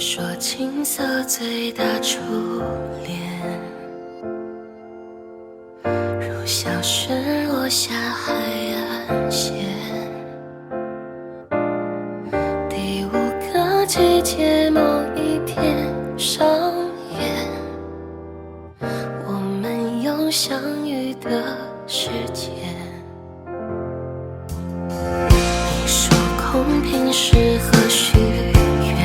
说青涩最大初恋，如小雪落下海岸线。第五个季节某一天上演，我们有相遇的时间。你说空瓶适合许愿，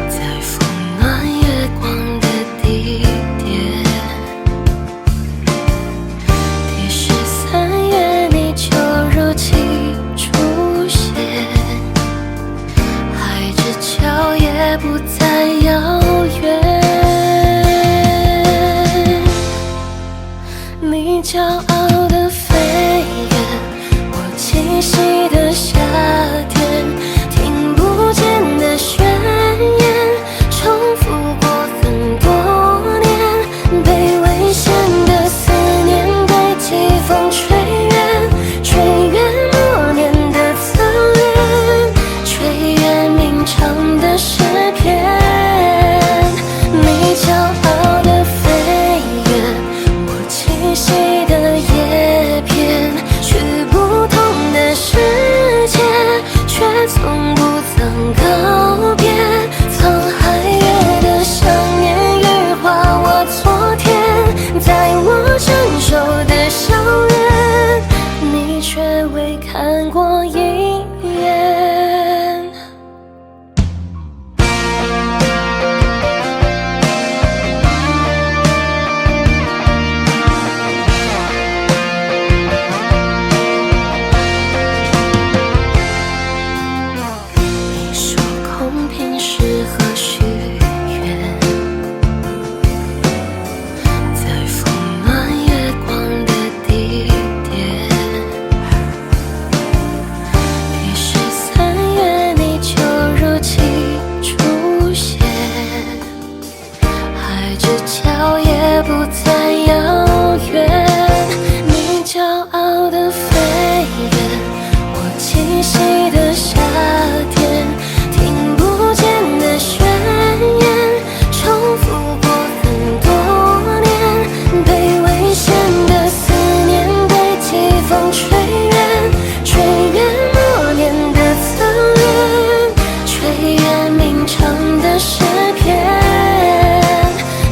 在风暖月光的地点。第13月你就如期出现，海之角也不再遥远。你骄傲的飞远，我栖息的夏天，听不见的宣言，重复过很多年，被危险的思念被季风吹远，吹远默念的侧脸，吹远鸣唱的诗篇。你骄傲的飞远，我栖息的叶片，去不同的世界，却从不曾告别。沧海月的想念羽化我昨天，在我成熟的校园，你却未看过一眼。你说空瓶适合许愿，在风暖月光的地点。第13月你就如期出现，海之角也不再遥远。你骄傲的飞远，我栖息的夏天，听不见的宣言，重复过很多年，被危险的思念被季风吹远，吹远默念的侧脸，吹远鸣唱的诗篇。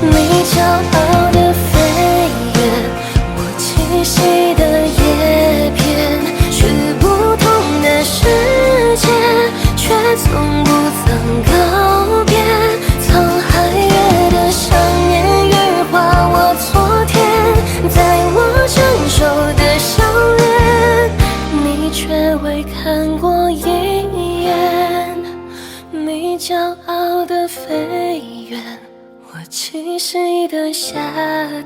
你骄傲的飞远，我栖息的叶片，去不同的世界，却从不曾告别。沧海月的想念羽化我昨天，在我成熟的校园，你却未看过一眼。你骄傲的飞远，我栖息的夏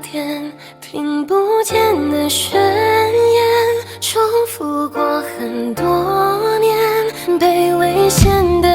天，听不见的宣言，重复过很多年，被危险的